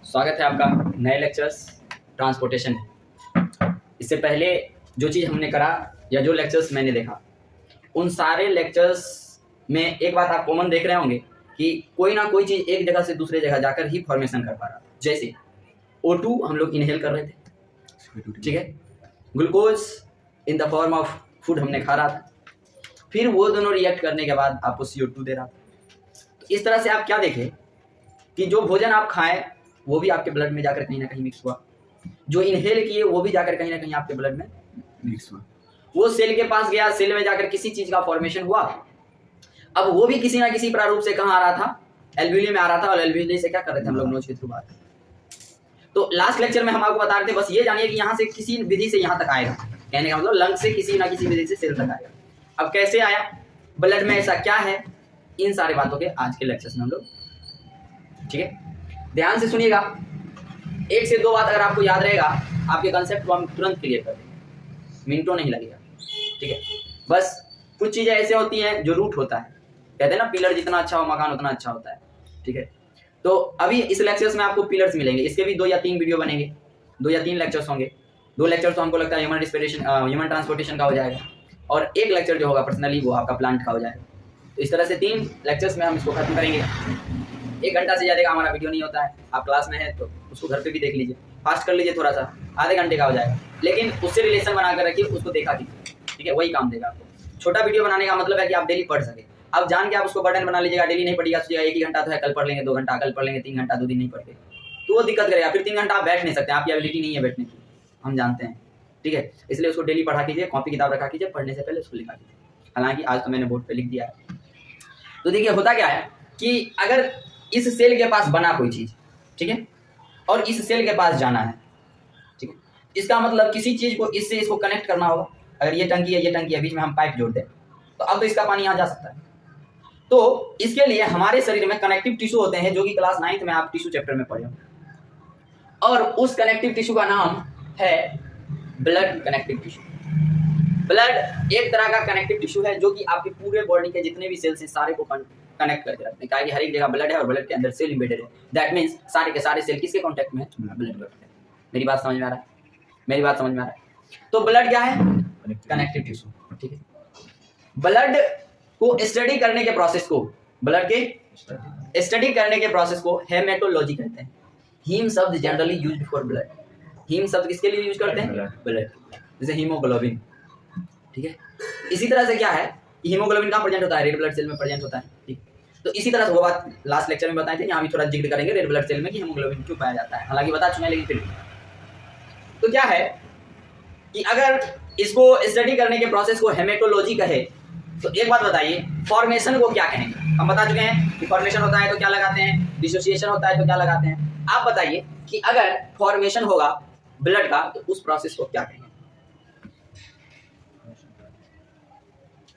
स्वागत है आपका नए लेक्चर्स ट्रांसपोर्टेशन। इससे पहले जो चीज़ हमने करा या जो लेक्चर्स मैंने देखा, उन सारे लेक्चर्स में एक बात आप कॉमन देख रहे होंगे कि कोई ना कोई चीज़ एक जगह से दूसरे जगह जाकर ही फॉर्मेशन कर पा रहा। जैसे O2 हम लोग इनहेल कर रहे थे, ठीक है, glucose in the form of food हमने खा रहा था, फिर वो दोनों रिएक्ट करने के बाद आपको CO2 दे रहा था। तो इस तरह से आप क्या देखें कि जो भोजन आप खाएं वो भी आपके ब्लड में जाकर कहीं ना कहीं मिक्स हुआ, जो इनहेल किए वो भी जाकर कहीं ना कहीं आपके ब्लड में मिक्स हुआ, वो सेल के पास गया, सेल में जाकर किसी चीज का फॉर्मेशन हुआ। अब वो भी किसी ना किसी प्रारूप से कहाँ आ रहा था, एल्ब्यूली में आ रहा था, और एल्ब्यूली से क्या कर रहे थे हम लोग नोच के थ्रू बात। तो लास्ट लेक्चर में हम आपको बता रहे थे, बस ये जानिए कि यहाँ से किसी विधि से यहाँ तक आएगा, कहने का मतलब लंग से किसी ना किसी विधि से सेल तक आएगा। अब कैसे आया, ब्लड में ऐसा क्या है, इन सारी बातों के आज के लेक्चर्स में हम लोग, ठीक है, ध्यान से सुनिएगा। एक से दो बात अगर आपको याद रहेगा, आपके कंसेप्ट को हम तुरंत क्लियर कर देंगे, मिनटों नहीं लगेगा, ठीक है। बस कुछ चीजें ऐसे होती हैं जो रूट होता है, कहते हैं ना पिलर जितना अच्छा हो मकान उतना अच्छा होता है, ठीक है। तो अभी इस लेक्चर्स में आपको पिलर्स मिलेंगे, इसके भी 2 या 3 वीडियो बनेंगे, 2 या 3 लेक्चर्स होंगे। 2 लेक्चर तो हमको लगता है ह्यूमन ट्रांसपोर्टेशन का हो जाएगा, और 1 लेक्चर जो होगा पर्सनली वो आपका प्लांट का हो जाएगा। तो इस तरह से 3 लेक्चर्स में हम इसको खत्म करेंगे। 1 घंटा से ज़्यादा का हमारा वीडियो नहीं होता है, आप क्लास में है तो उसको घर पे भी देख लीजिए, फास्ट कर लीजिए थोड़ा सा, आधे घंटे का हो जाएगा, लेकिन उससे रिलेशन बना कर रखिए, उसको देखा कीजिए, ठीक है, वही काम देगा आपको। छोटा वीडियो बनाने का मतलब है कि आप डेली पढ़ सके। अब जान के आप उसको बर्डन बना लीजिएगा, डेली नहीं पढ़िएगा, सोचिएगा 1 ही घंटा तो है, कल पढ़ लेंगे, 2 घंटा कल पढ़ लेंगे, 3 घंटा 2 दिन नहीं पढ़ के, तो वो दिक्कत करेगा। फिर 3 घंटा आप बैठ नहीं सकते, आपकी एबिलिटी नहीं है बैठने की, हम जानते हैं, ठीक है। इसलिए उसको डेली पढ़ा कीजिए, कॉपी किताब रखा कीजिए, पढ़ने से पहले उसको लिखा कीजिए। हालांकि आज तो मैंने बोर्ड पे लिख दिया है। तो देखिए होता क्या है कि अगर इस सेल के पास बना कोई चीज, ठीक है, और इस सेल के पास जाना है, ठीक है, इसका मतलब किसी चीज को इससे इसको कनेक्ट करना होगा। अगर ये टंकी है, ये टंकी है, बीच में हम पाइप जोड़ दें तो अब तो इसका पानी यहाँ जा सकता है। तो इसके लिए हमारे शरीर में कनेक्टिव टिश्यू होते हैं, जो कि क्लास 9th में आप टिश्यू चैप्टर में पढ़े हो, और उस कनेक्टिव टिश्यू का नाम है ब्लड कनेक्टिव टिश्यू। ब्लड एक तरह का कनेक्टिव टिश्यू है जो कि आपके पूरे बॉडी के जितने भी सेल्स हैं सारे को कनेक्ट करके रखते हैं, क्योंकि हर एक जगह ब्लड है और ब्लड के अंदर सेल इम्बेडेड है। दैट मींस सारे के सारे सेल किसके कांटेक्ट में है, ब्लड के। मेरी बात समझ में आ रहा है, मेरी बात समझ में आ रहा है। तो ब्लड क्या है, कनेक्टिव टिश्यू, ठीक है। ब्लड को स्टडी करने के प्रोसेस को, ब्लड के स्टडी करने के प्रोसेस को हेमेटोलॉजी कहते हैं। हीम शब्द generally used for blood. Haem शब्द किसके लिए यूज करते हैं, ब्लड, जैसे हीमोग्लोबिन, ठीक है। इसी तरह से क्या है, हीमोग्लोबिन कहाँ प्रेजेंट होता है, रेड ब्लड सेल में प्रेजेंट होता है, ठीक। तो इसी तरह से वो बात लास्ट लेक्चर में बताए थे, यहाँ भी थोड़ा जिक्र करेंगे रेड ब्लड सेल में कि हीमोग्लोबिन क्यों पाया जाता है, हालांकि बता चुके हैं लेकिन फिर तो क्या है कि अगर इसको स्टडी करने के प्रोसेस को हेमेटोलॉजी कहे तो एक बात बताइए, फॉर्मेशन को क्या कहेंगे। हम बता चुके हैं कि फॉर्मेशन होता है तो क्या लगाते हैं, डिसोसिएशन होता है तो क्या लगाते हैं। आप बताइए कि अगर फॉर्मेशन होगा ब्लड का तो उस प्रोसेस को क्या कहेंगे।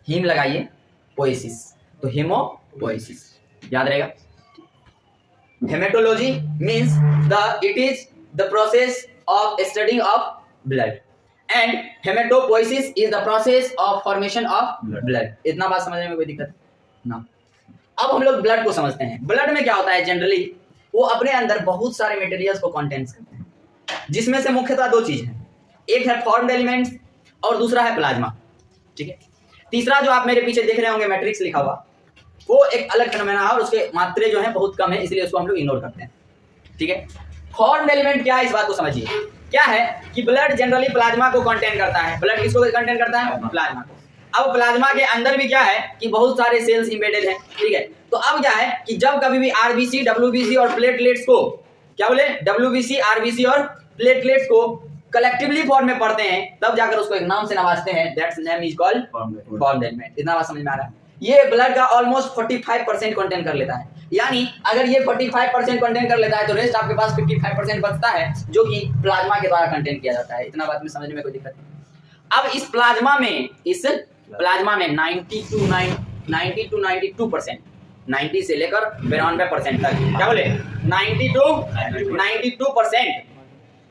हीम लगाइए, पोएसिस, तो हेमोपोएसिस याद रहेगा। Haematology means it is the process of study of blood, and haematopoiesis is the process of formation of blood. इतना बात समझने में कोई दिक्कत ना। अब हम लोग ब्लड को समझते हैं। ब्लड में क्या होता है, जनरली वो अपने अंदर बहुत सारे मटेरियल्स को कंटेन्स करते हैं, जिसमें से मुख्यतः 2 चीज हैं, एक है फॉर्म्ड एलिमेंट्स और दूसरा है प्लाज्मा, ठीक है। तीसरा जो आप मेरे पीछे देख रहे होंगे मैट्रिक्स लिखा हुआ, वो एक अलग फेनोमेना है और उसके मात्रे जो है बहुत कम है, इसलिए उसको हम लोग इग्नोर करते हैं, ठीक है। फॉर्म्ड एलिमेंट क्या है, इस बात को समझिए। क्या है कि ब्लड जनरली प्लाज्मा को कंटेन करता है। ब्लड किसको कंटेन करता है, प्लाज्मा को। अब प्लाज्मा के अंदर भी क्या है कि बहुत सारे सेल्स इम्बेडेड हैं, ठीक है। तो अब क्या है कि जब कभी भी आरबीसी, डब्ल्यूबीसी और प्लेटलेट्स को, क्या बोले, डब्ल्यूबीसी, आरबीसी और प्लेटलेट्स को कलेक्टिवली फॉर्म में पढ़ते हैं, तब जाकर उसको एक नाम से नवाजते हैं, that's name is called formed element. इतना बात समझ में आ रहा है। ये ब्लड का ऑलमोस्ट 45% कंटेन कर लेता है, यानी अगर ये 45% कंटेन कर लेता है तो रेस्ट आपके पास 55% बचता है, जो कि प्लाज्मा के द्वारा कंटेन किया जाता है। इतना बात में समझने में कोई दिक्कत नहीं। अब इस प्लाज्मा में 90 to 92%, 90 से लेकर 92% तक, क्या बोले, 90 to 92%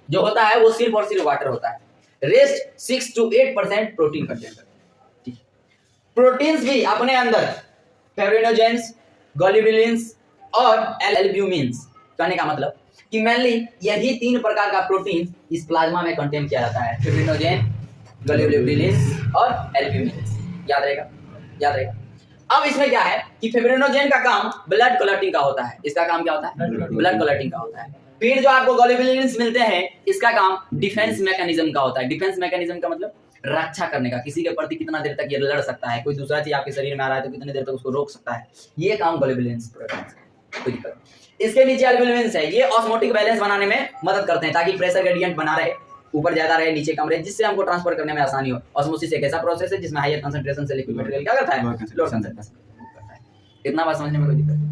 जो होता है वो सिर्फ और सिर्फ वाटर होता है। रेस्ट 6 to 8% प्रोटीन कंटेन करता है। प्रोटीन्स भी अपने अंदर फेब्रिनोजेंस, ग्लोब्युलिन्स और एल्ब्यूमिन्स। कहने का मतलब कि मेनली यही 3 प्रकार का प्रोटीन इस प्लाज्मा में कंटेन किया जाता है, फिब्रिनोजेन, ग्लोब्युलिन्स और एल्ब्यूमिन्स। याद रहेगा। अब इसमें क्या है कि फिब्रिनोजेन का काम ब्लड क्लॉटिंग का होता है। इसका काम क्या होता है? ब्लड क्लॉटिंग का होता है। फिर जो आपको ग्लोब्युलिन्स मिलते हैं, इसका काम डिफेंस मैकेनिज्म का होता है। डिफेंस मैकेनिज्म का मतलब रक्षा करने का, किसी के प्रति कितना देर तक ये लड़ सकता है, कोई दूसरा चीज आपके शरीर में आ रहा है तो कितनी देर तक उसको रोक सकता है, ये काम ग्लोब्युलिन्स प्रोटीन है। कोई दिक्कत नहीं। इसके नीचे एल्ब्यूमिन्स है, ये ऑस्मोटिक बैलेंस बनाने में मदद करते हैं ताकि प्रेशर ग्रेडियंट बना रहे, ऊपर ज्यादा रहे नीचे कम रहे, जिससे हमको ट्रांसफर करने में आसानी हो। ऑस्मोसिस एक ऐसा प्रोसेस है जिसमें हायर कंसंट्रेशन से लिक्विड मटेरियल क्या करता है? लोअर कंसंट्रेशन करता है। इतना बात समझने में कोई दिक्कत नहीं।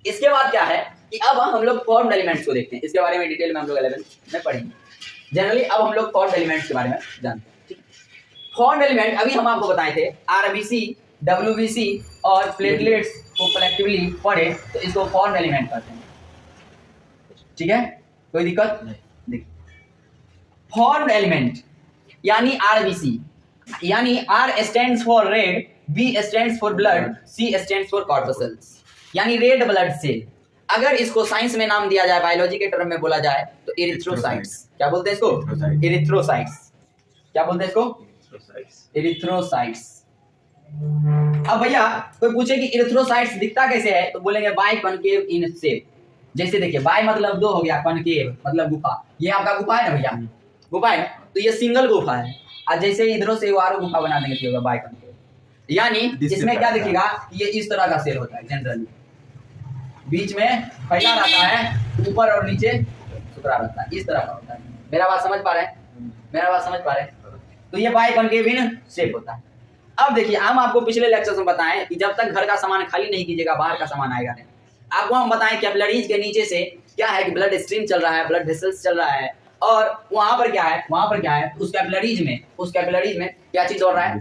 इसके बाद क्या है कि अब हम लोग फॉर्म्ड एलिमेंट्स को देखते हैं। इसके बारे में डिटेल में हम लोग 11 में पढ़ेंगे। जनरली अब हम लोग फॉर्म्ड एलिमेंट्स के बारे में जानते हैं। फॉर्म्ड एलिमेंट अभी हम आपको बताए थे, आरबीसी, डब्ल्यूबीसी और प्लेटलेट्स को कलेक्टिवली पढ़े तो इसको फॉर्म्ड एलिमेंट कहते हैं। ठीक है, कोई दिक्कत नहीं। देखिए फॉर्म्ड एलिमेंट यानी आरबीसी, यानी R stands for red, B stands for blood, C stands for corpuscles, यानी रेड ब्लड सेल। अगर इसको साइंस में नाम दिया जाए, बायोलॉजी के टर्म में बोला जाए तो इरिथ्रोसाइट्स। क्या बोलते हैं इसको? इरिथ्रोसाइट्स। क्या बोलते हैं इसको? इरिथ्रोसाइट्स। अब भैया कोई पूछे कि इरिथ्रोसाइट्स दिखता कैसे है तो बोलेंगे बाय कॉनकेव इन शेप। जैसे देखिए बाय मतलब 2 हो गया, कॉनकेव मतलब गुफा। ये आपका गुफा है ना भैया, गुफा है ना, तो ये सिंगल गुफा है। और जैसे इधरों से वारो गुफा बना देंगे तो होगा बाय कॉनकेव। यानी इसमें क्या दिखेगा, ये इस तरह का सेल होता है जनरली, बीच में फैला रहता है, ऊपर और नीचे सुकड़ा रहता है, इस तरह का होता है। मेरा बात समझ पा रहे हैं? तो ये बाय कॉनकेव इन शेप होता है। अब देखिए हम आपको पिछले लेक्चर में बताएं कि जब तक घर का सामान खाली नहीं कीजिएगा बाहर का सामान आएगा नहीं। आपको हम बताएं कैपिलरीज के नीचे से क्या है कि ब्लड स्ट्रीम चल रहा है, ब्लड वेसल्स चल रहा है, और वहां पर क्या है, उस कैपिलरीज में क्या चीज दौड़ रहा है?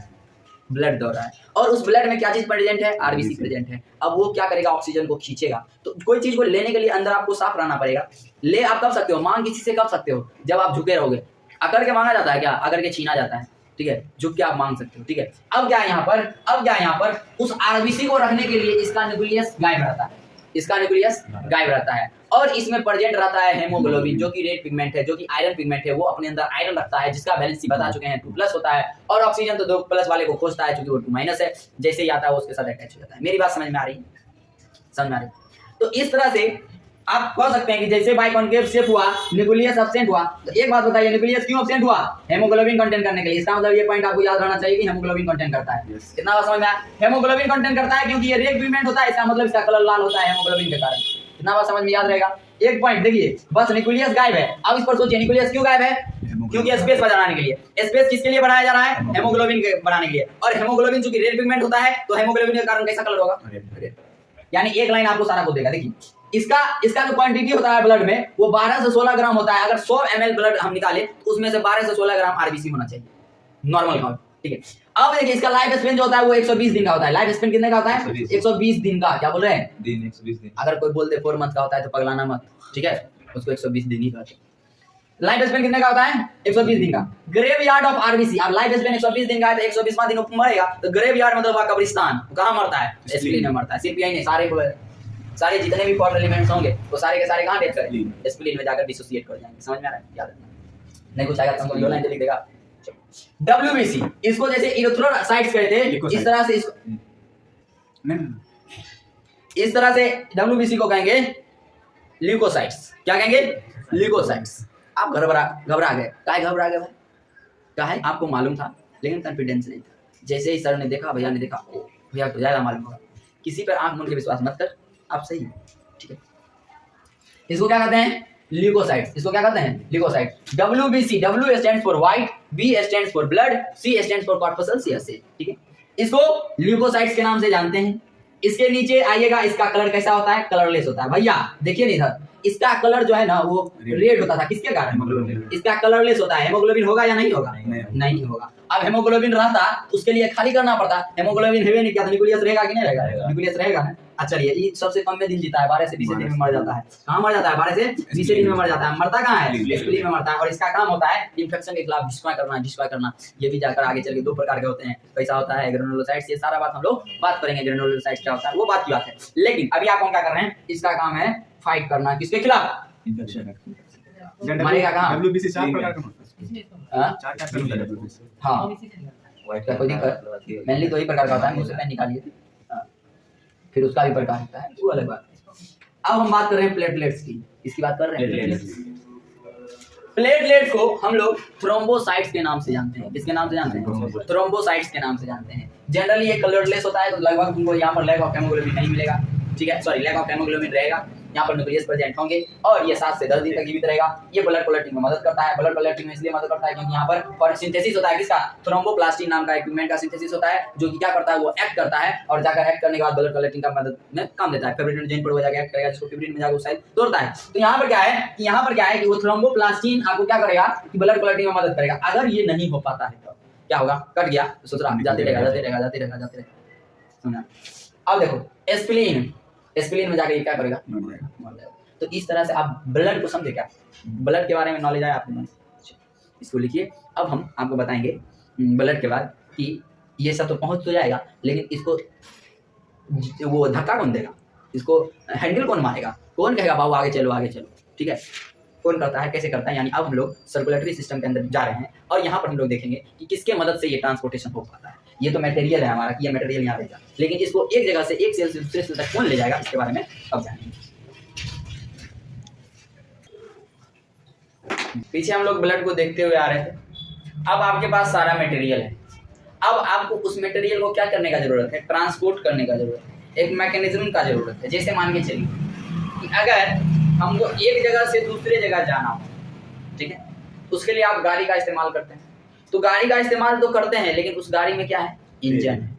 ब्लड दौड़ रहा है। और उस ब्लड में क्या चीज प्रेजेंट है? आरबीसी प्रेजेंट है। अब वो क्या करेगा? ऑक्सीजन को खींचेगा। तो कोई चीज को लेने के लिए अंदर आपको साफ रहना पड़ेगा। ले आप कब सकते हो? मांग किसी से कब सकते हो? जब आप झुके रहोगे। अकड़ के मांगा जाता है क्या? अकड़ के छीना जाता है, ठीक है, झुक के आप मांग सकते हो। ठीक है, अब क्या है यहाँ पर उस आरबीसी को रखने के लिए इसका न्यूक्लियस गायब रहता है, और इसमें प्रेजेंट रहता है हेमोग्लोबिन, जो कि रेड पिगमेंट है, जो कि आयरन पिगमेंट है। वो अपने अंदर आयरन रखता है जिसका वैलेंसी बता चुके हैं 2+ होता है, और ऑक्सीजन तो 2+ वाले को खोजता है क्योंकि वो 2- है। जैसे ही आता है वो उसके साथ अटैच हो जाता है। मेरी बात समझ में आ रही है? तो इस तरह से आप कह सकते हैं कि जैसे बाय कॉनकेव शेप हुआ, न्यूक्लियस एब्सेंट हुआ। तो एक बात बताइए, न्यूक्लियस क्यों एब्सेंट हुआ? हेमोग्लोबिन कंटेंट करने के लिए। इसका मतलब ये पॉइंट आपको याद रहना चाहिए कि हेमोग्लोबिन कंटेंट करता है। कितना बात समझ में आया? हेमोग्लोबिन कंटेंट करता है क्योंकि ये रेड पिगमेंट होता है, इसका मतलब इसका कलर लाल होता है हेमोग्लोबिन के कारण। कितना बात समझ में याद रहेगा? एक पॉइंट देखिए, बस न्यूक्लियस गायब है। अब इस पर सोचिए न्यूक्लियस क्यों गायब है? क्योंकि स्पेस बनाने के लिए। स्पेस किसके लिए बनाया जा रहा है? हेमोग्लोबिन के बनाने के लिए। और हेमोग्लोबिन चूंकि रेड पिगमेंट होता है तो हेमोग्लोबिन के कारण कैसा कलर होगा? यानी एक लाइन आपको सारा कुछ देगा। देखिए इसका जो क्वांटिटी होता है ब्लड में वो 12 से 16 ग्राम होता है। अगर 100 ml ब्लड हम निकाले तो उसमें से 12 से 16 ग्राम आरबीसी होना चाहिए, नॉर्मल काउंट। ठीक है, अब देखिए इसका लाइफ स्पेन जो होता है वो 120 दिन का होता है। लाइफ स्पेन कितने का होता है? 120 दिन का। क्या बोल रहे हैं? दिन, 120 दिन। अगर कोई बोलते 4 मंथ का होता है तो पगलाना मत, ठीक है, उसको 120 दिन ही कहते हैं। लाइफ स्पेन कितने का होता है? 120 दिन का। Graveyard of RBC. अब लाइफ स्पेन 120 दिन का है तो 120वां दिन मरेगा तो ग्रेवयार्ड मतलब कब्रिस्तान। कहां मरता है? स्प्लीन में मरता है। सिर्फ यही नहीं, सारे जितने भी फॉर्म्ड एलिमेंट्स होंगे वो सारे के सारे कहां डेथ करेंगे? स्प्लीन में जाकर डिसोसिएट कर जाएंगे। समझ में आ रहा है? याद रखना, नहीं कुछ आएगा तुमको यो लाइन लिख देगा। डब्ल्यूबीसी, इसको जैसे इरिथ्रोसाइट्स कहते हैं, इस तरह से डब्ल्यूबीसी को कहेंगे ल्यूकोसाइट्स। क्या कहेंगे? ल्यूकोसाइट्स। आप घबरा गए। काहे घबरा गए भाई? काहे? आपको मालूम था लेकिन कॉन्फिडेंस नहीं था। जैसे ही सर ने देखा, भैया ने देखा, भैया को ज्यादा मालूम होगा। किसी पर आंख मूंद के विश्वास मत कर, आप सही है, ठीक है। इसको क्या कहते हैं? ल्यूकोसाइट्स। इसको क्या कहते हैं? Leucocytes. WBC, W stands for white, B stands for blood, C stands for corpuscles, ठीक है। इसको ल्यूकोसाइट्स के नाम से जानते हैं। इसके नीचे आइएगा, इसका कलर कैसा होता है? कलरलेस होता है। भैया देखिए नहीं इधर, इसका कलर जो है ना वो रेड होता था, किसके कारण? इसका कलरलेस होता है। हेमोग्लोबिन होगा या नहीं होगा? नहीं होगा। अब हेमोग्लोबिन रहता उसके लिए खाली करना पड़ता। हेमोग्लोबिन है नहीं क्या तो न्यूक्लियस रहेगा कि नहीं रहेगा? न्यूक्लियस रहेगा ना। अच्छा ये सबसे कम में दिन जीता है, 12 से 20 दिन में मर जाता है। कहाँ मर जाता है? 12 से 20 दिन में मर जाता है। मरता कहाँ है? स्प्लीन में मरता है। और इसका काम होता है इन्फेक्शन के खिलाफ डिस्ट्रॉय करना। ये भी जाकर आगे चल के 2 प्रकार के होते हैं, कैसा होता है ग्रेनुलोसाइट्स। ये सारा बात हम लोग बात करेंगे, ग्रेनुलोसाइट्स क्या होता है वो बात की बात है। लेकिन अभी आप क्या कर रहे हैं, इसका काम है फाइट करना, किसके खिलाफ? मरेगा कहाँ? WBC 4 प्रकार का, 4 कैटेगरी है WBC। हाँ क्या कोई दिक्कत? मेनली 2 ही प्रकार का होता है, मुंह से पेन निकालिए, फिर उसका भी प्रकार होता है, वो अलग बात है। अब हम बात कर रहे हैं प्लेटलेट्स की। इसकी बात कर रहे हैं प्लेटलेट्स को हम लोग थ्रोम्बोसाइट्स के नाम से जानते हैं। किसके नाम से जानते हैं? थ्रोम्बोसाइट्स के नाम से जानते हैं। जनरली ये कलरलेस होता है, तो लगभग तुमको यहाँ पर लैक ऑफ हेमोग्लोबिन नहीं मिलेगा, ठीक है, सॉरी लैक ऑफ हेमोग्लोबिन रहेगा, यहाँ पर न्यूक्लियस प्रेजेंट होंगे और ये 7 से 10 दिन तक जीवित रहेगा। ये ब्लड कलटिंग में मदद करता है। ब्लड कलटिंग में इसलिए मदद करता है क्योंकि यहाँ पर सिंथेसिस होता है किसका? थ्रोम्बोप्लास्टिन नाम का इक्विपमेंट का सिंथेसिस होता है, जो कि क्या करता है, वो एक्ट करता है और जाकर एक्ट करने के बाद ब्लड कलटिंग का मदद में काम देता है। फिब्रिन जेन पर वो जाकर एक्ट करेगा, जिसको फिब्रिन में जाकर साइड तोड़ता है। तो यहाँ पर क्या है कि वो थ्रोम्बोप्लास्टिन आपको क्या करेगा कि ब्लड कलटिंग में मदद करेगा। अगर ये नहीं हो पाता है तो क्या होगा? कट गया तो सुतरा जाते रहेगा। सुना? अब देखो स्प्लीन में जाकर ये क्या करेगा? तो इस तरह से आप ब्लड को समझे क्या? ब्लड के बारे में नॉलेज आया आपको? इसको लिखिए। अब हम आपको बताएंगे ब्लड के बाद कि ये सब तो पहुंच तो जाएगा, लेकिन इसको वो धक्का कौन देगा, इसको हैंडल कौन मारेगा, कौन कहेगा बाबू आगे चलो, ठीक है, कौन करता है, कैसे करता है। यानी अब हम लोग सर्कुलेटरी सिस्टम के अंदर जा रहे हैं और यहाँ पर हम लोग देखेंगे कि किसके मदद से ये ट्रांसपोर्टेशन हो पाता है। ये तो मटेरियल है हमारा कि ये मटेरियल यहाँ रहेगा, लेकिन इसको एक जगह से एक सेल से दूसरे सेल तक कौन ले जाएगा, इसके बारे में अब जानेंगे। पीछे हम लोग ब्लड को देखते हुए आ रहे थे। अब आपके पास सारा मटेरियल है। अब आपको उस मटेरियल को क्या करने का जरूरत है? ट्रांसपोर्ट करने का जरूरत है, एक मैकेनिज्म का जरूरत है। जैसे मान के चलिए कि अगर हमको एक जगह से दूसरे जगह जाना हो, ठीक है, उसके लिए आप गाड़ी का इस्तेमाल करते हैं। तो गाड़ी का इस्तेमाल तो करते हैं, लेकिन उस गाड़ी में क्या है? इंजन है,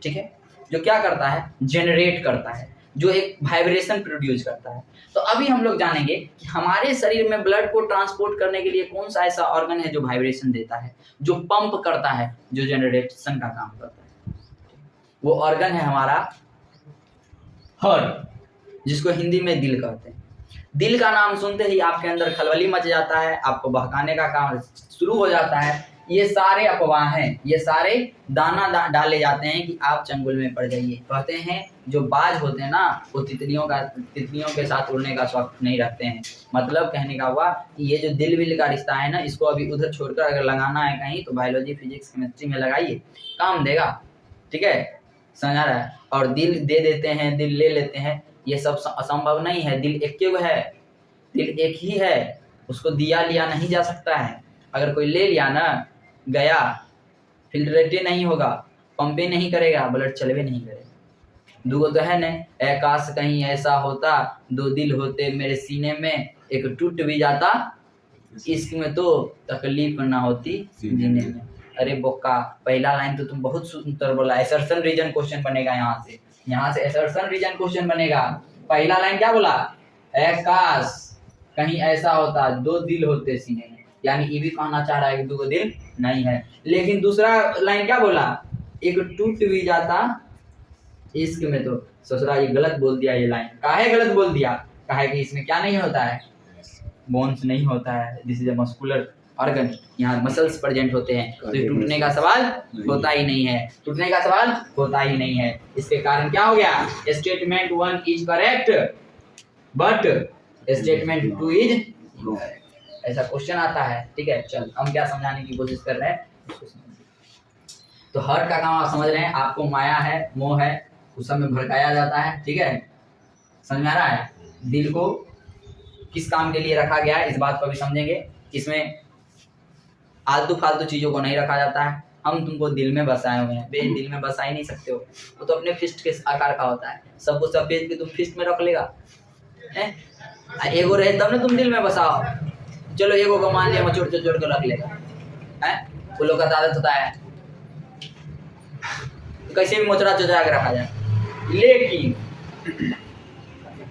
ठीक है, जो क्या करता है? जनरेट करता है, जो एक वाइब्रेशन प्रोड्यूस करता है। तो अभी हम लोग जानेंगे कि हमारे शरीर में ब्लड को ट्रांसपोर्ट करने के लिए कौन सा ऐसा ऑर्गन है जो वाइब्रेशन देता है, जो पंप करता है, जो जनरेशन का काम करता है। वो ऑर्गन है हमारा हार्ट, जिसको हिंदी में दिल कहते हैं। दिल का नाम सुनते ही आपके अंदर खलबली मच जाता है, आपको बहकाने का काम शुरू हो जाता है। ये सारे अफवाह हैं, ये सारे दाना डाले जाते हैं कि आप चंगुल में पड़ जाइए। कहते हैं जो बाज होते हैं ना, वो तितलियों के साथ उड़ने का शौक नहीं रखते हैं। मतलब कहने का हुआ कि ये जो दिल विल का रिश्ता है ना, इसको अभी उधर छोड़कर अगर लगाना है कहीं, तो बायोलॉजी, फिजिक्स, केमिस्ट्री में लगाइए, काम देगा, ठीक है, समझा रहा है। और दिल दे देते हैं, दिल ले लेते हैं, ये सब असंभव नहीं है। दिल दिल एक ही है, उसको दिया लिया नहीं जा सकता है। अगर कोई ले लिया ना, गया, फिल्ट्रेटे नहीं होगा, पंपे नहीं करेगा, ब्लड चलवे नहीं करेगा। दुगो तो है नहीं, काश कहीं ऐसा होता, 2 दिल होते मेरे सीने में, एक टूट भी जाता, इश्क में तो तकलीफ ना होती जीने में। अरे बोका, पहला लाइन तो तुम बहुत सुंदर बोला। असर्शन रीजन क्वेश्चन बनेगा यहाँ से असर्शन रीजन क्वेश्चन बनेगा। पहला लाइन क्या बोला? काश कहीं ऐसा होता, 2 दिल होते सीने में, यानी ये भी कहना चाह रहा है कि 2 दिल नहीं है। लेकिन दूसरा लाइन क्या बोला? एक टूट भी जाता इश्क में तो। ससुरा ये गलत बोल दिया। ये लाइन काहे गलत बोल दिया? काहे कि इसमें क्या नहीं होता है? बोन्स नहीं होता है। This is a muscular organ, यहाँ मसल्स प्रेजेंट होते हैं, तो टूटने का सवाल होता ही नहीं है, टूटने का सवाल होता ही नहीं है। इसके कारण क्या हो गया? Statement 1 is correct but statement 2 is ऐसा क्वेश्चन आता है, ठीक है। चल हम क्या समझाने की कोशिश कर रहे हैं, तो हार्ट का काम आप समझ रहे हैं। आपको माया है, मोह है, उस सब में भड़काया जाता है, ठीक है, समझ में आ रहा है। दिल को किस काम के लिए रखा गया है, इस बात को भी समझेंगे। इसमें आलतू फालतू चीजों को नहीं रखा जाता है। हम तुमको दिल में बसाए हुए हैं, बे दिल में बसा ही नहीं सकते हो, वो तो अपने फिस्ट के आकार का होता है। सब कुछ सफेद के तुम फिस्ट में रख लेगा, एगो रहे तब ना तुम दिल में बसाओ। चलो एगो को मान लिया मचोड़ चोड़ के रख लेगा, है वो लोग का आदत होता है, तो कैसे भी मोचड़ा चोचरा के रखा जाए। लेकिन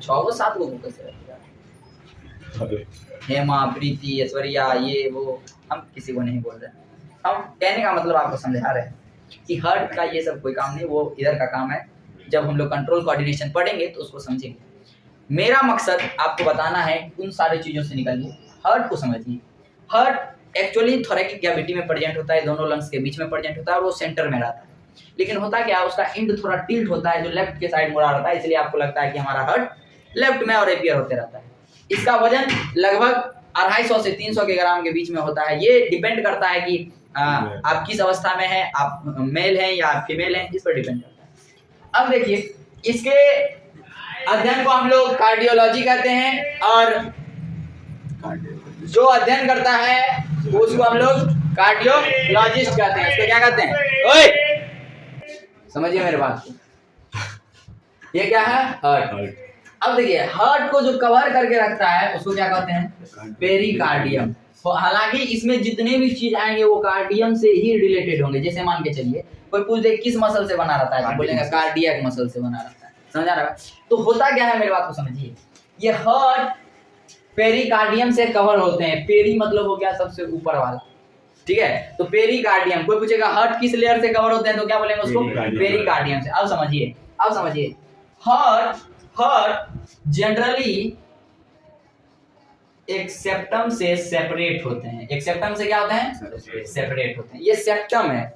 6 7 को कैसे रखेगा? हेमा, प्रीति, ऐश्वर्या, ये वो, हम किसी को नहीं बोल रहे। हम कहने का मतलब आपको समझा रहे हैं कि हार्ट का ये सब कोई काम नहीं, वो इधर का काम है जब हम लोग कंट्रोल कोऑर्डिनेशन पढ़ेंगे तो उसको समझेंगे। मेरा मकसद आपको बताना है, उन सारी चीज़ों से निकलिए, हार्ट को समझिए। हार्ट एक्चुअली थोरैकिक कैविटी में प्रेजेंट होता है, दोनों लंग्स के बीच में प्रेजेंट होता है और वो सेंटर में रहता है। लेकिन होता क्या है, उसका एंड थोड़ा टिल्ट होता है, जो लेफ्ट के साइड मुड़ा रहता है, इसलिए आपको लगता है कि हमारा हार्ट लेफ्ट में और एपियर होते रहता है। इसका वजन लगभग 250 से 300 के ग्राम के बीच में होता है। ये डिपेंड करता है कि आप किस अवस्था में हैं, आप मेल हैं या फीमेल हैं, इस पर डिपेंड करता है। अब देखिए, इसके अध्ययन को हम लोग कार्डियोलॉजी कहते हैं, और जो अध्ययन करता है उसको हम लोग कार्डियोलॉजिस्ट कहते हैं। इसको क्या कहते हैं? ओए समझिए मेरे बात को, ये क्या है? हार्ट। अब देखिए, हार्ट को जो कवर करके रखता है उसको क्या कहते हैं? पेरिकार्डियम। हालांकि इसमें जितने भी चीज आएंगे वो कार्डियम से ही रिलेटेड होंगे। जैसे मान के चलिए कोई पूछ दे किस मसल से बना रहता है, तो बोलेंगे कार्डियक मसल से बना रहता है। समझा रहा? तो होता क्या है, मेरी बात को समझिए। ये हार्ट पेरिकार्डियम से कवर होते हैं। पेरी मतलब हो गया सबसे ऊपर वाला, ठीक है? तो पेरिकार्डियम, कोई पूछेगा हार्ट किस लेयर से कवर होते हैं, तो क्या बोलेंगे उसको? पेरिकार्डियम से। अब समझिए, हार्ट जनरली एक सेप्टम से सेपरेट होते हैं। एक सेप्टम से क्या होते हैं? सेपरेट होते हैं। ये सेप्टम है।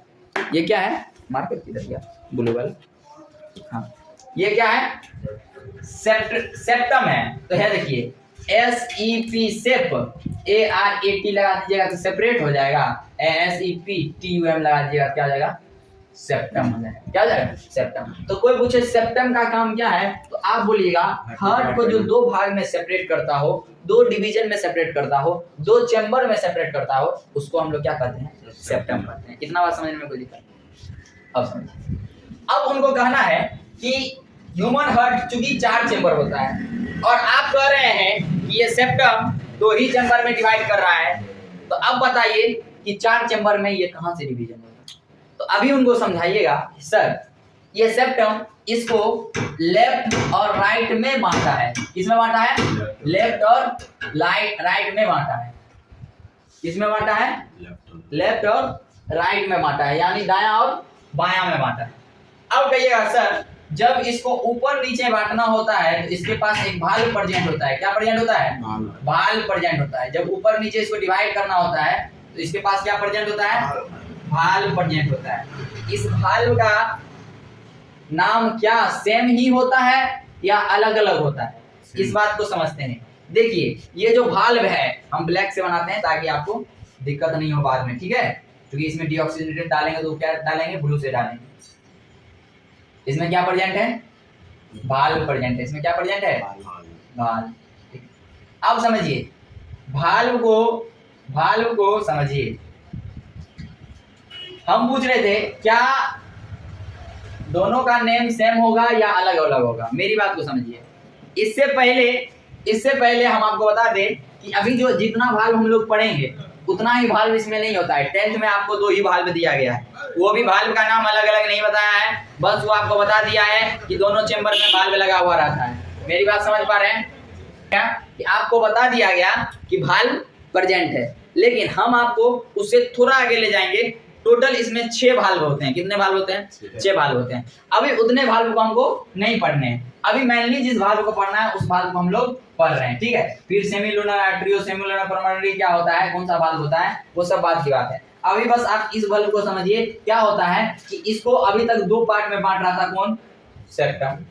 ये क्या है? मार्कर किधर गया? ब्लू वाला। हाँ, ये क्या है? सेप्टम है। तो है देखिए, SEP सेप, ARAT लगा दीजिएगा तो सेपरेट हो जाएगा। SEPTUM लगा दीजिएगा, क्या हो जाएगा? सेप्टम हो जाएगा। क्या हो जाएगा? सेप्टम। तो कोई पूछे सेप्टम का काम क्या है, तो आप बोलिएगा हार्ट को जो दो भाग में सेपरेट करता हो, दो डिवीजन में सेपरेट करता हो, दो चैम्बर में सेपरेट करता हो, उसको हम लोग क्या कहते हैं? सेप्टम कहते हैं। कितना बात समझने में कोई दिक्कत नहीं? अब समझिए, अब उनको कहना है कि ह्यूमन हार्ट चूंकि 4 चैम्बर होता है और आप कह रहे हैं कि ये सेप्टम 2 ही चैम्बर में डिवाइड कर रहा है, तो अब बताइए कि 4 चैम्बर में ये कहां से डिवीजन होगा? तो अभी उनको समझाइएगा, सर ये सेप्टम इसको लेफ्ट और राइट में बांटा है। किसमें बांटा है? लेफ्ट और राइट में बांटा है। किसमें बांटा है? लेफ्ट और राइट में बांटा है, यानी दायां और बायां में बांटा है। अब कहिएगा सर, जब इसको ऊपर नीचे बांटना होता है तो इसके पास एक भाल्व प्रेजेंट होता है। क्या प्रेजेंट होता है? भाल्व प्रेजेंट होता है। जब ऊपर नीचे इसको डिवाइड करना होता है तो इसके पास क्या प्रेजेंट होता है? भाल्व प्रेजेंट होता है। इस भाल्व का नाम क्या सेम ही होता है या अलग अलग होता है? इस बात को समझते हैं। देखिए, ये जो भाल्व है हम ब्लैक से बनाते हैं ताकि आपको दिक्कत नहीं हो बाद में, ठीक है? क्योंकि इसमें डीऑक्सीजनेटेड डालेंगे तो क्या डालेंगे? ब्लू से डालेंगे। इसमें क्या प्रेजेंट है? भाल्व प्रेजेंट है। इसमें क्या प्रेजेंट है? भाल्व। अब समझिए, भाल्व को समझिए। हम पूछ रहे थे क्या दोनों का नेम सेम होगा या अलग अलग होगा? मेरी बात को समझिए। इससे पहले हम आपको बता दें कि अभी जो जितना भाल्व हम लोग पढ़ेंगे उतना ही भाल्व इसमें नहीं होता है। 10th में आपको 2 ही भाल्व दिया गया है, वो भी भाल्व का नाम अलग अलग नहीं बताया है, बस वो आपको बता दिया है कि दोनों चेंबर में भाल्व लगा हुआ रहता है। मेरी बात समझ पा रहे हैं क्या? कि आपको बता दिया गया कि भाल्व प्रेजेंट है, लेकिन हम आपको उससे थोड़ा आगे ले जाएंगे। टोटल इसमें 6 भाल्व होते हैं। कितने भाल्व होते हैं? 6 भाल्व होते हैं। अभी उतने भाल्व को हमको नहीं पढ़ने हैं। अभी मेनली जिस भाल्व को पढ़ना है उस भाल्व को हम लोग पढ़ रहे हैं, ठीक है? फिर सेमीलुनर आर्टरियो, सेमीलुनर परमानेंटली क्या होता है, कौन सा भाल्व होता है, वो सब बात की बात है। अभी बस आप इस भाल्व को समझिए। क्या होता है कि इसको अभी तक 2 पार्ट में बांट रहा था, कौन? सेप्टम।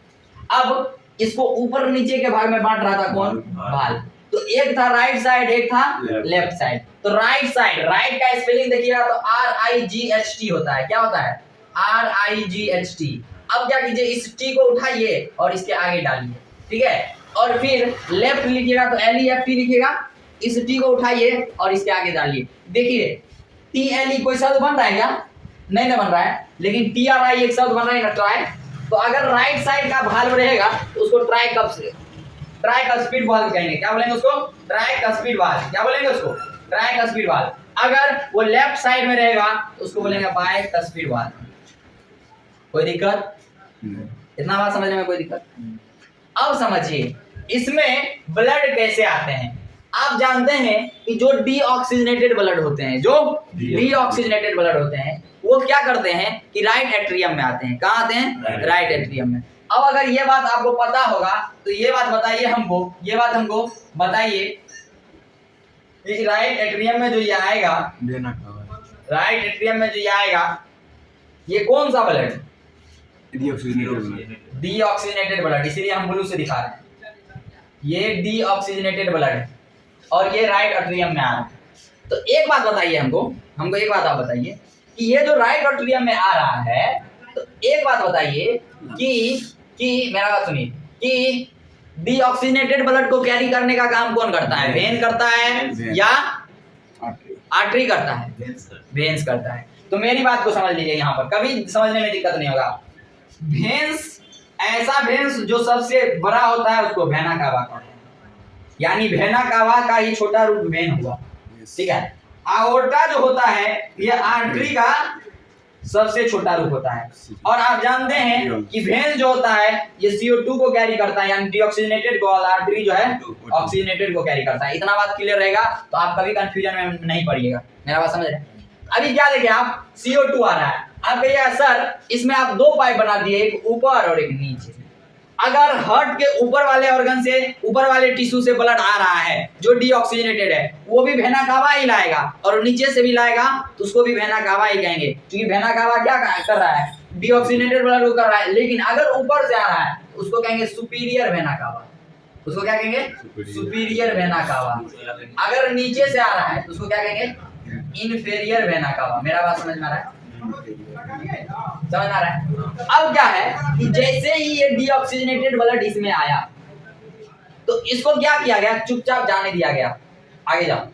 अब इसको ऊपर नीचे के भाग में बांट रहा था, कौन? भाल्व। तो एक था राइट साइड, एक था लेफ्ट साइड। तो राइट साइड, राइट का स्पेलिंग देखिएगा तो RIGHT होता है। क्या होता है? RIGHT। अब क्या कीजिए, इस T को उठाइए और इसके आगे डालिए, ठीक है? और फिर लेफ्ट लिखिएगा तो LEFT लिखिएगा, इस T को उठाइए और इसके आगे डालिए। देखिए TLE कोई शब्द बन रहा है क्या? नहीं ना बन रहा है, लेकिन TRI एक शब्द बन रहा है ना, ट्राई। तो अगर राइट साइड का भाल्व रहेगा तो उसको ट्राई का स्पीड वाल्व कहेंगे। क्या बोलेंगे उसको? ट्राई का स्पीड वाल्व। क्या बोलेंगे उसको? ट्राई का स्पीड वाल्व। अगर वो लेफ्ट साइड में रहेगा तो उसको बोलेंगे बाय का स्पीड वाल्व। कोई दिक्कत? इतना बात समझने में कोई दिक्कत? अब समझिए इसमें ब्लड कैसे आते हैं। आप जानते हैं कि जो डीऑक्सीजनेटेड ब्लड होते हैं, वो क्या करते हैं कि राइट एट्रियम में आते हैं। कहाँ आते हैं? राइट एट्रियम में। अब अगर ये बात आपको पता होगा तो ये बात बताइए हमको, ये बात हमको बताइए, इस राइट एट्रियम में जो ये आएगा, राइट एट्रियम में जो ये आएगा, ये कौन सा ब्लड है? डीऑक्सीजनेटेड ब्लड, इसीलिए हम ब्लू से दिखा रहे हैं। ये डीऑक्सीजनेटेड ब्लड है और ये राइट एट्रियम में आ रहा है। तो एक बात बताइए हमको एक बात आप बताइए कि ये जो राइट एट्रियम में आ रहा है, तो एक बात बताइए कि मेरा बात सुनिए कि डीऑक्सीजनेटेड ब्लड को कैरी करने का काम कौन करता है? वेन करता है या आर्टरी करता है? वेन्स करता है। तो मेरी बात को समझ लीजिए, यहाँ पर कभी समझने में दिक्कत नहीं होगा। वेन्स, ऐसा वेन्स जो सबसे बड़ा होता है उसको वेना कावा कहते हैं, यानी वेना कावा का ही छोटा रूप वेन हुआ, ठीक है। आओर्टा जो होता है ये आर्टरी का सबसे छोटा रूप होता है। और आप जानते हैं कि वेन जो होता है ये CO2 को कैरी करता है, यानी डीऑक्सीजनेटेड को, आर्टरी जो है ऑक्सीजनेटेड को कैरी करता है। इतना बात क्लियर रहेगा तो आप कभी कंफ्यूजन में नहीं पड़िएगा। मेरा बात समझ रहे हैं? अभी क्या देखें आप, CO2 आ रहा है, आप कहिएगा सर इसमें आप दो पाइप बना दिए, एक ऊपर और एक नीचे। अगर हार्ट के ऊपर वाले ऑर्गन से, ऊपर वाले टिश्यू से ब्लड आ रहा है जो डीऑक्सीजनेटेड है, वो भी वेना कावा ही लाएगा, और नीचे से भी लाएगा तो उसको भी वेना कावा ही कहेंगे, क्योंकि वेना कावा क्या कर रहा है? डीऑक्सीजनेटेड ब्लड को कर रहा है। लेकिन अगर ऊपर से आ रहा है उसको कहेंगे सुपीरियर वेना कावा। उसको क्या कहेंगे? Superior vena cava. अगर नीचे से आ रहा है तो उसको क्या कहेंगे? Inferior vena cava. मेरा बात समझ में आ रहा है? समझ आ रहा है? अब क्या है कि जैसे ही ये डीऑक्सीजनेटेड ब्लड इसमें आया तो इसको क्या किया गया? चुपचाप जाने दिया गया। आगे जाओ।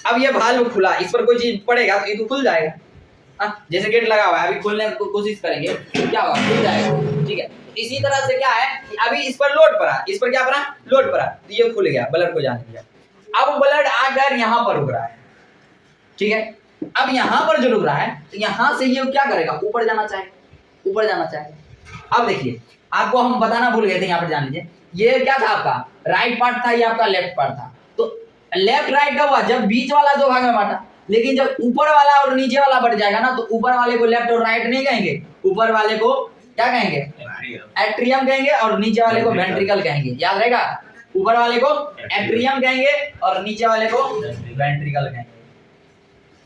अब ये वाल्व खुला, इस पर कोई चीज पड़ेगा तो ये तो खुल जाएगा। जैसे गेट लगा हुआ है, अभी खोलने की कोशिश करेंगे तो क्या होगा? खुल जाएगा, ठीक है। इसी तरह से क्या है कि अभी इस पर लोड पड़ा, इस पर क्या पड़ा? लोड पड़ा, तो ये खुल गया, ब्लड को जाने दिया। अब ब्लड आकर यहाँ पर रुक रहा है, ठीक है। अब यहाँ पर जो रुक रहा है तो यहाँ से ये क्या करेगा? ऊपर जाना चाहे, ऊपर जाना चाहे। अब देखिए, आपको हम बताना भूल गए थे, यहाँ पर जान लीजिए। ये क्या था? आपका राइट पार्ट था, ये आपका लेफ्ट पार्ट था। तो लेफ्ट राइट कब हुआ? जब बीच वाला दो भाग में बांटा। लेकिन जब ऊपर वाला और नीचे वाला बढ़ जाएगा ना, तो ऊपर वाले को लेफ्ट और राइट नहीं कहेंगे, ऊपर वाले को क्या कहेंगे? एट्रियम कहेंगे, और नीचे वाले को वेंट्रिकल कहेंगे। याद रहेगा? ऊपर वाले को एट्रियम कहेंगे और नीचे वाले को वेंट्रिकल कहेंगे।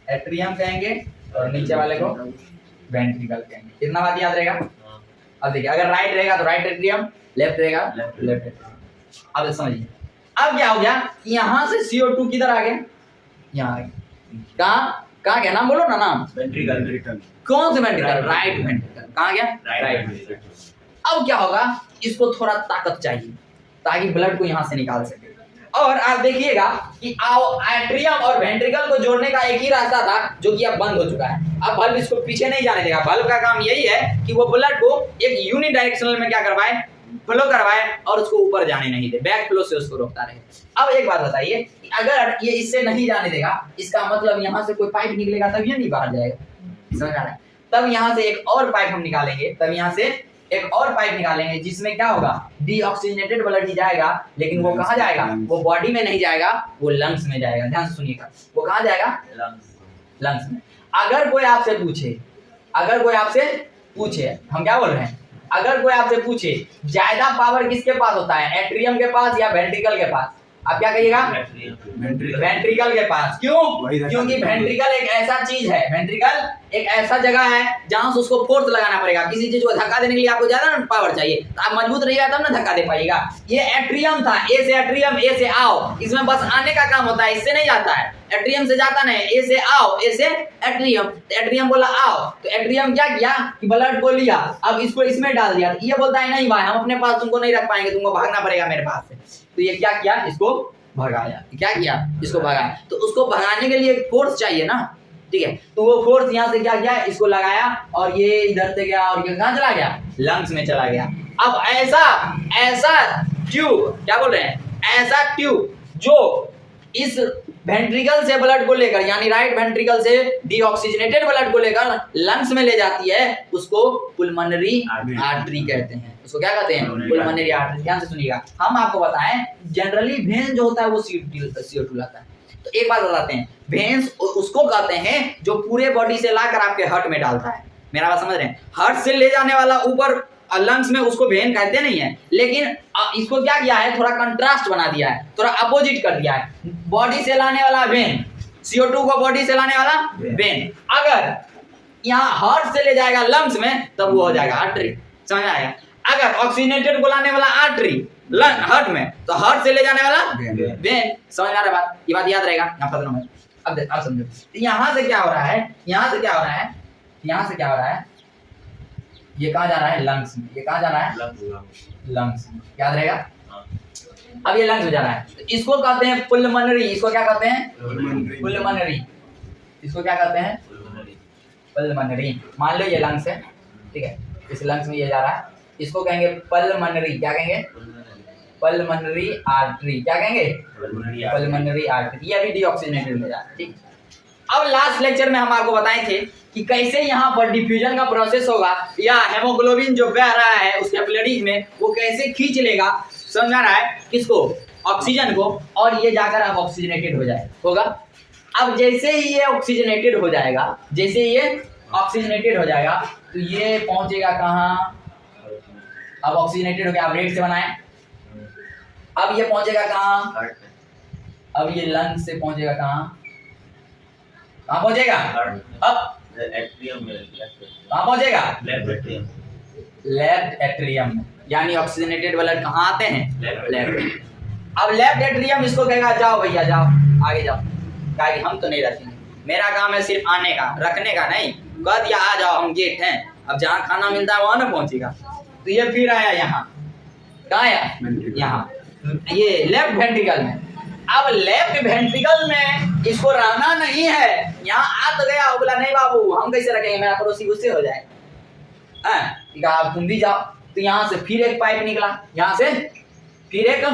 एट्रियम कहेंगे और नीचे वाले को वेंट्रिकल कहेंगे। इतना बात याद रहेगा? अब देखिए, अगर राइट रहेगा तो राइट एट्रियम, लेफ्ट रहेगा लेफ्ट एट्रियम। अब समझिए, अब क्या हो गया? यहाँ से CO2 किधर आ गया? यहाँ आ गया। कहाँ गया? नाम बोलो ना, नाम। वेंट्रिकल। कौन से वेंट्रिकल? Right ventricle. कहाँ गया? Right ventricle. अब क्या होगा? इसको थोड़ा ताकत चाहिए ताकि ब्लड को यहाँ से निकाल सके। और आप देखिएगा कि एट्रियम और वेंट्रिकल को जोड़ने का एक ही रास्ता था जो कि अब बंद हो चुका है। अब बल्ब इसको पीछे नहीं जाने देगा। बल्ब का काम यही है कि वो ब्लड को एक यूनि डायरेक्शनल में क्या करवाए? फ्लो करवाए, और उसको ऊपर जाने नहीं दे, बैक फ्लो से उसको रोकता रहे। अब एक बात बताइए कि अगर ये इससे नहीं जाने देगा, इसका मतलब यहाँ से कोई पाइप निकलेगा तब ये नहीं बाहर जाएगा। समझ आ रहा है? तब यहाँ से एक और पाइप हम निकालेंगे, तब यहाँ से एक और पाइप निकालेंगे जिसमें क्या होगा? डीऑक्सीजनेटेड ब्लड ही जाएगा, लेकिन वो कहाँ जाएगा? वो बॉडी में नहीं जाएगा, वो लंग्स में जाएगा। ध्यान से सुनिएगा, वो कहाँ जाएगा? लंग्स में। अगर कोई आपसे पूछे, हम क्या बोल रहे हैं? अगर कोई आपसे पूछे ज्यादा पावर किसके पास होता है, एट्रियम के पास या वेंट्रिकल के पास, आप क्या कहिएगा? वेंट्रिकल के पास। क्यों? क्योंकि वेंट्रिकल एक ऐसा चीज है, वेंट्रिकल एक ऐसा जगह है जहां से उसको फोर्स लगाना पड़ेगा। किसी चीज को धक्का देने के लिए आपको ज्यादा पावर चाहिए, तो आप मजबूत रहिएगा तब ना धक्का दे पाइएगा। ये एट्रियम था, ए से एट्रियम, ए से आओ, इसमें बस आने का काम होता है, इससे नहीं जाता है। एट्रियम से जाता नहीं, ए से आओ, ए से एट्रियम, तो एट्रियम बोला आओ, तो एट्रियम क्या किया कि ब्लड को लिया, अब इसको इसमें डाल दिया। तो ये बोलता है नहीं भाई, हम अपने पास तुमको नहीं रख पाएंगे, तुमको भागना पड़ेगा मेरे पास से। तो ये क्या किया? इसको भगाया। क्या किया? इसको भगाया। तो उसको भगाने के लिए फोर्स चाहिए ना, ठीक है। तो वो फोर्स यहाँ से क्या किया? इसको लगाया, और ये इधर से गया और ये कहाँ चला गया? लंग्स में चला गया। अब ऐसा ट्यूब, क्या बोल रहे हैं? ऐसा ट्यूब जो इस वेंट्रिकल से ब्लड को लेकर, यानी राइट वेंट्रिकल से डीऑक्सीजनेटेड ब्लड को लेकर लंग्स में ले जाती है, उसको पुल्मोनरी आर्टरी कहते हैं। उसको क्या कहते हैं? पुल्मोनरी आर्टरी। ध्यान से सुनिएगा, हम आपको बताएं जनरली वेन जो होता है वो CO2 लाता है। तो एक बात बताते हैं, वेन्स उसको कहते हैं जो पूरे बॉडी से लाकर आपके हार्ट में डालता है। मेरा बात समझ रहे हैं? हार्ट से ले जाने वाला ऊपर और लंग्स में उसको वेन कहते नहीं है, लेकिन इसको क्या किया है, थोड़ा कंट्रास्ट बना दिया है, थोड़ा अपोजिट कर दिया है। बॉडी से लाने वाला वेन, CO2 को बॉडी से लाने वाला वेन, अगर यहाँ हार्ट से ले जाएगा लंग्स में तब वो हो जाएगा आर्टरी, समझ में आएगा। अगर ऑक्सीजनेटेड को लाने वाला आर्टरी हार्ट में तो हार्ट से ले जाने वाला वेन, समझ में आ रहा है बात, ये बात याद रहेगा यहाँ पर नंबर। अब समझो यहाँ से क्या हो रहा है, यहाँ से क्या हो रहा है, यहाँ से क्या हो रहा है, ये कहाँ जा रहा है, लंग्स में, ये कहाँ जा रहा है, लंग्स में, याद रहेगा। अब ये लंग्स में जा रहा है तो इसको कहते हैं पुल्मोनरी, इसको क्या कहते हैं, पुल्मोनरी, इसको क्या कहते हैं, पुल्मोनरी। मान लो ये लंग्स है, ठीक है, इस लंग्स में ये जा रहा है, इसको कहेंगे पल्मोनरी, क्या कहेंगे, पल्मोनरी आर्टरी, क्या कहेंगे, पल्मोनरी आर्टरी, ये अभी डीऑक्सीजनेटेड में जा रहा है, ठीक। अब लास्ट लेक्चर में हम आपको बताए थे कि कैसे यहाँ पर डिफ्यूजन का प्रोसेस होगा, या हेमोग्लोबिन जो बह रहा है उसके कैपिलरीज में वो कैसे खींच लेगा, समझ रहा है, किसको, ऑक्सीजन को, और ये जाकर अब ऑक्सीजनेटेड हो जाए होगा। अब जैसे ही ये ऑक्सीजनेटेड हो जाएगा, जैसे ये ऑक्सीजनेटेड हो जाएगा तो ये पहुंचेगा कहाँ, अब ऑक्सीजनेटेड हो गया, आप रेड से बनाए, अब ये पहुंचेगा कहाँ, अब ये लंग्स से पहुंचेगा कहाँ, कहाँ पहुंचेगा, अब एट्रियम में, कहाँ पहुंचेगा, लेफ्ट एट्रियम में, यानी ऑक्सीजनेटेड ब्लड कहाँ आते हैं, लेफ्ट। अब लेफ्ट एट्रियम इसको कहेगा जाओ भैया जाओ आगे जाओ, कहा कि हम तो नहीं रखेंगे, मेरा काम है सिर्फ आने का, रखने का नहीं, कह दिया आ जाओ हम गेट हैं, अब जहाँ खाना मिलता है वहाँ ना पहुंचेगा। तो ये फिर आया यहाँ, कहाँ आया, यहाँ, ये लेफ्ट वेंट्रिकल में। अब लेफ्ट वेंट्रिकल में इसको रहना नहीं है, यहाँ आ तो गया, बोला नहीं बाबू हम कैसे रखेंगे, मेरा पड़ोसी गुस्से हो जाए, आप तुम भी जाओ। तो यहाँ से फिर एक पाइप निकला, यहाँ से फिर एक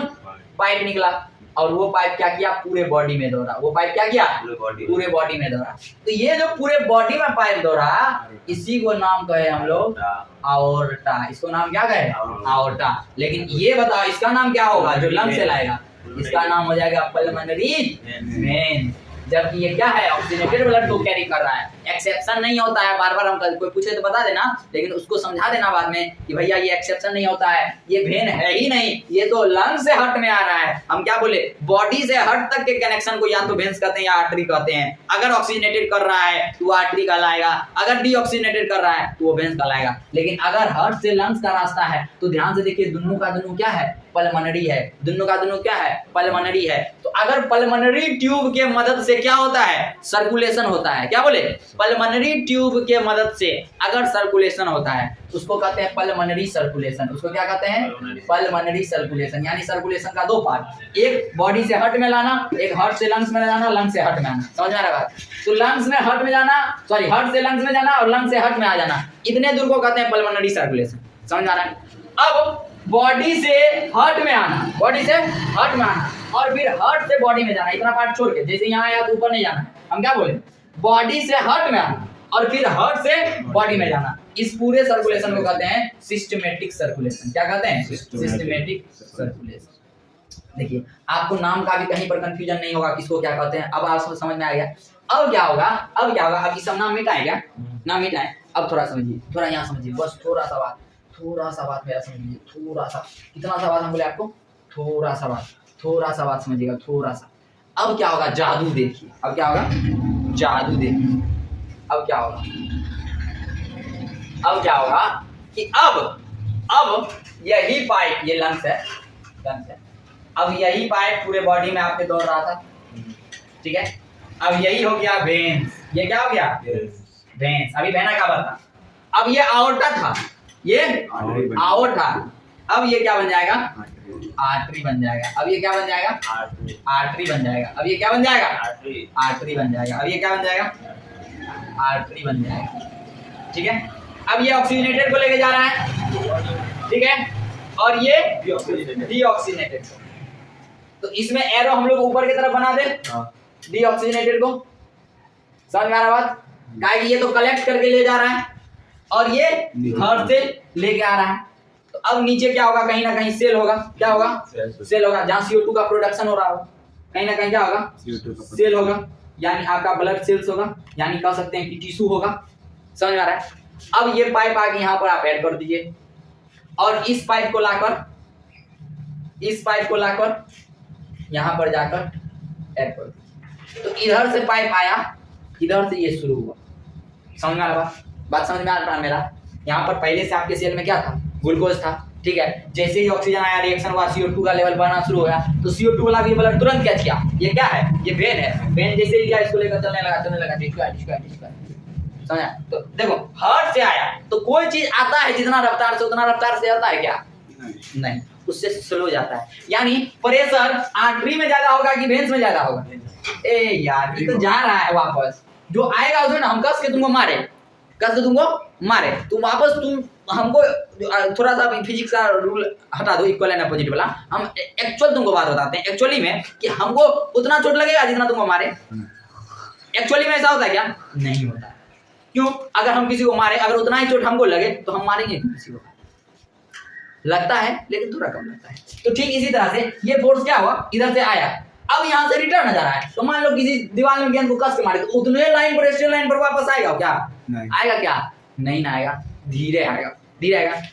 पाइप निकला, और वो पाइप क्या किया, पूरे बॉडी में दौड़ा, वो पाइप क्या किया, पूरे बॉडी में दौड़ा। तो ये जो पूरे बॉडी में पाइप दौड़ा, इसी को नाम कहे हम लोग आओर्टा, इसको नाम क्या कहे, आओर्टा। लेकिन ये बताओ इसका नाम क्या होगा, जो लंग से लाएगा, इसका नाम हो जाएगा पल्मोनरी वेन, जबकि ये क्या है, ऑक्सीजनेटेड ब्लड को कैरी कर रहा है। एक्सेप्शन नहीं होता है, बार बार हम कोई पूछे तो बता देना, लेकिन उसको समझा देना बाद में कि भैया ये एक्सेप्शन नहीं होता है, ये वेन है ही नहीं, ये तो लंग से हार्ट में आ रहा है। हम क्या बोले, बॉडी से हार्ट तक के कनेक्शन को या तो वेन्स कहते हैं या आर्टरी कहते हैं। अगर ऑक्सीजनेटेड कर रहा है तो आर्टरी कहलाएगा, अगर डीऑक्सीजनेटेड कर रहा है तो वो वेन्स कहलाएगा। लेकिन अगर हार्ट से लंग्स का रास्ता है तो ध्यान से देखिए, दोनों का दोनों क्या है, पल्मोनरी है, दोनों का दोनों क्या है, पल्मोनरी है। तो अगर पल्मोनरी ट्यूब के मदद से क्या होता है, सर्कुलेशन होता है, क्या बोले, पल्मोनरी ट्यूब के मदद से अगर सर्कुलेशन होता है उसको कहते हैं पल्मोनरी सर्कुलेशन। उसको क्या कहते हैं, पल्मोनरी सर्कुलेशन। यानी सर्कुलेशन का दो पार्ट, एक बॉडी से हार्ट में लाना, एक हार्ट से लंग्स में जाना, लंग्स से हार्ट में आना, समझ में आ रहा है। तो लंग्स में हार्ट में जाना, सॉरी हार्ट से लंग्स में जाना और लंग्स से हार्ट में आ जाना, इतने दूर को कहते हैं पल्मोनरी सर्कुलेशन, समझ में आ रहा है। अब बॉडी से हार्ट में आना, बॉडी से हार्ट में आना और फिर हार्ट से बॉडी में जाना, इतना पार्ट छोड़ के, जैसे यहाँ आया तो ऊपर नहीं जाना है, हम क्या बोले, बॉडी से हार्ट में आना और फिर हार्ट से बॉडी में जाना, इस पूरे सर्कुलेशन को कहते हैं सिस्टमैटिक सर्कुलेशन। क्या कहते हैं, सिस्टमैटिक सर्कुलेशन। देखिए आपको नाम का भी कहीं पर कंफ्यूजन नहीं होगा किसको क्या कहते हैं, अब आपको समझ में आ गया। अब क्या होगा, अब क्या होगा, अब ये सब नाम मिटाएं क्या, नाम मिटाएं। अब थोड़ा समझिए, थोड़ा यहाँ समझिए, बस थोड़ा सा बात मेरा समझिए, थोड़ा सा, कितना सा बात हम बोले आपको, थोड़ा सा बात समझिएगा, थोड़ा सा। अब क्या होगा, जादू देखिए, अब क्या होगा, जादू देखिए। अब क्या होगा कि अब यही पाइप, ये लंग्स है, अब यही पाइप पूरे बॉडी में आपके दौड़ रहा था, ठीक है। अब यही हो गया वेन्स, ये क्या हो गया, वेन्स। अभी वेना क्या बता, अब ये आओर्टा था, ये आओर्टा, अब ये क्या बन जाएगा, आर्टरी बन जाएगा। अब ये क्या बन जाएगा, आर्टरी बन जाएगा। अब ये क्या बन जाएगा, आर्टरी बन जाएगा। अब ये क्या बन जाएगा, आर्टरी बन जाएगा, ठीक है। अब ये ऑक्सीजनेटेड को लेके जा रहा है, ठीक है, और ये डीऑक्सीजनेटेड को। तो इसमें एरो हम लोग ऊपर की तरफ बना दे, डीऑक्सीजनेटेड को, समझ में आ रहा बात, काहे कि ये तो कलेक्ट करके ले जा रहा है और ये हार्ट से लेके आ रहा है। तो अब नीचे क्या होगा, कहीं ना कहीं सेल होगा, क्या होगा, सेल होगा, जहाँ CO2 का प्रोडक्शन हो रहा होगा, कहीं ना कहीं क्या होगा, सेल होगा, यानी आपका ब्लड सेल्स होगा, यानी कह सकते हैं कि टिश्यू होगा, समझ में आ रहा है। अब ये पाइप आके यहाँ पर आप ऐड कर दीजिए, और इस पाइप को लाकर यहां पर जाकर ऐड कर दो। तो इधर से पाइप आया, इधर से ये शुरू हुआ। समझ में आ रहा बात समझ में आ रहा मेरा? यहाँ पर पहले से आपके सेल में क्या था? ग्लूकोज था, ठीक है। जैसे ही ऑक्सीजन आया, रिएक्शन हुआ, CO2 का लेवल बढ़ना शुरू हो गया, तो CO2 वाला भी ब्लड तुरंत कैच किया। ये क्या है? ये वेन है। वेन जैसे ही लिया, इसको लेकर चलने लगा डिस्क्वायर। समझा? तो देखो हार्ट से आया तो कोई चीज आता है जितना रफ्तार से, उतना रफ्तार से आता है क्या? नहीं, उससे स्लो जाता है। यानी प्रेशर आर्टरी में ज्यादा होगा कि वेन्स में ज्यादा होगा? ए यार, ये तो जा रहा है वापस। जो आएगा उसमें हम कस के तुमको मारे, तुम वापस तुम हमको थोड़ा सा फिजिक्स का रूल हटा दो, इक्वल एंड अपोजिट वाला। हम एक्चुअल तुमको बात बताते हैं एक्चुअली में कि हमको उतना चोट लगेगा जितना तुमको मारे। एक्चुअली में ऐसा होता है क्या? नहीं होता। क्यों? अगर हम किसी को मारे, अगर उतना ही चोट हमको लगे तो हम मारेंगे किसी को? लगता है लेकिन थोड़ा कम लगता है। तो ठीक इसी तरह से ये फोर्स क्या हुआ, इधर से आया, अब यहाँ से रिटर्न आ जा रहा है। तो मान लो किसी दीवार में गेंद को कस के मारे तो उतने लाइन पर, स्ट्रेट लाइन पर वापस आएगा क्या? आएगा क्या? नहीं ना आएगा, धीरे आएगा।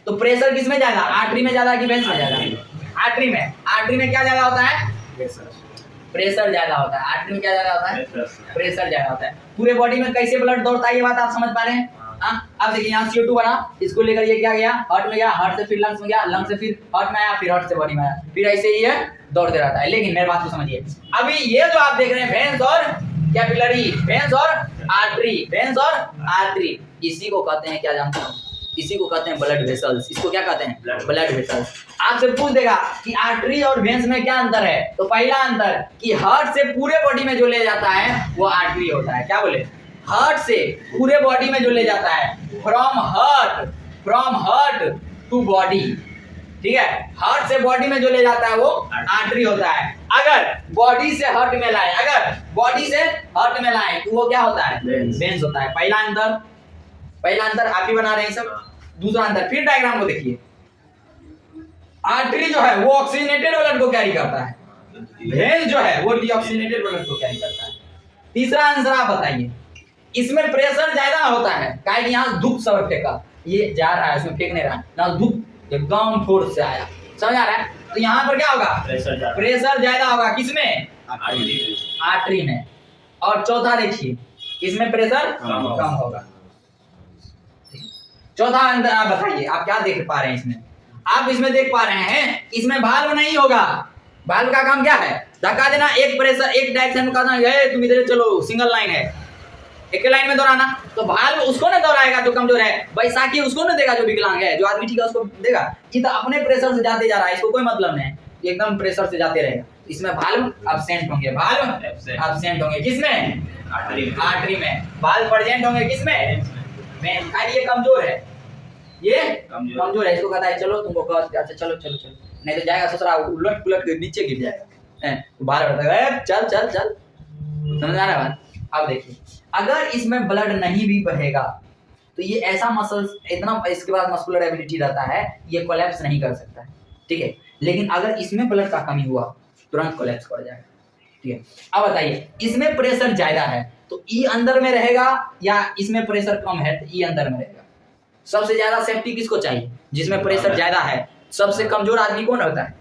तो प्रेशर किस में ज्यादा, आर्टरी में ज्यादा कि वेन्स में ज्यादा? आर्टरी में क्या ज्यादा होता है? प्रेशर ज्यादा होता है। आर्टरी में क्या ज्यादा होता है? प्रेशर ज्यादा होता है। पूरे बॉडी में कैसे ब्लड दौड़ता है ये बात आप समझ पा रहे हैं? अब देखिए यहाँ CO2 बना, इसको लेकर ये क्या गया? हार्ट में गया, हार्ट से फिर लंग्स में गया, लंग्स से फिर हार्ट में आया, फिर हार्ट से बॉडी में आया, फिर ऐसे ही ये दौड़ते रहता है। लेकिन मेरी बात को समझिए, अभी ये जो आप देख रहे हैं वेन्स और कैपिलरी, वेन्स और आर्टरी, इसी को कहते हैं, क्या जानते हो? इसी को कहते हैं ब्लड वेसल्स। इसको क्या कहते हैं? Blood vessels. आपसे पूछ देगा कि आर्टरी और वेन्स में क्या अंतर है, तो पहला अंतर कि हार्ट से पूरे बॉडी में जो ले जाता है वो आर्टरी होता है। क्या बोले? हार्ट से पूरे बॉडी में जो ले जाता है, फ्रॉम हार्ट टू बॉडी, ठीक है। हार्ट से बॉडी में जो ले जाता है वो आर्टरी होता है। अगर बॉडी से हार्ट में लाए तो वो क्या होता है? वेन्स होता है। पहला अंतर आप ही बना रहे हैं सब। दूसरा अंतर, फिर डायग्राम को देखिए। आर्टरी जो है वो ऑक्सीजनेटेड ब्लड को कैरी करता है, वेन जो है वो डीऑक्सीजनेटेड ब्लड को कैरी करता है। तीसरा आंसर आप बताइए। इसमें प्रेशर ज्यादा होता है, काहे कि यहाँ धूप सब फेंका, ये जा रहा है उसमें फेंक नहीं रहा है ना, धूप एकदम फोर्स से आया। समझ आ रहा है? तो यहाँ पर क्या होगा? प्रेशर ज्यादा होगा। किसमें? आर्टरी में। और चौथा देखिए, इसमें प्रेशर कम होगा। चौथा अंतर आप बताइए, आप क्या देख पा रहे हैं इसमें? आप इसमें देख पा रहे हैं इसमें वाल्व नहीं होगा। वाल्व का काम क्या है? धक्का देना, एक प्रेशर एक डायरेक्शन में कहना है तुम इधर चलो, सिंगल लाइन है, एक लाइन में दौड़ाना। तो वाल्व उसको ना दौड़ाएगा जो कमजोर है, बैसाखी उसको ना देगा जो विकलांग है, जो आदमी ठीक है उसको देगा। ये तो अपने प्रेशर से जाते जा रहा है, इसको कोई मतलब नहीं है, एकदम प्रेशर से जाते रहेगा। इसमें वाल्व एब्सेंट होंगे। किसमें? आर्टरी में। वाल्व प्रेजेंट होंगे किसमें? में। ये कमजोर है, इसको कहता है चलो तुमको अच्छा चलो, नहीं तो जाएगा ससुरा उलट पुलट के नीचे गिर जाएगा। बाहर बताएगा चल। समझ आ रहा है बात? अब देखिए, अगर इसमें ब्लड नहीं भी बहेगा तो ये ऐसा मसल्स इतना इसके बाद मस्कुलर एबिलिटी रहता है, ये कोलैप्स नहीं कर सकता है, ठीक है। लेकिन अगर इसमें ब्लड का कमी हुआ तुरंत कोलैप्स कर जाएगा, ठीक है। अब बताइए, इसमें प्रेशर ज्यादा है तो ई अंदर में रहेगा या इसमें प्रेशर कम है तो ई अंदर में रहेगा? सबसे ज्यादा सेफ्टी किसको चाहिए? जिसमें प्रेशर ज्यादा है। सबसे कमजोर आदमी कौन होता है?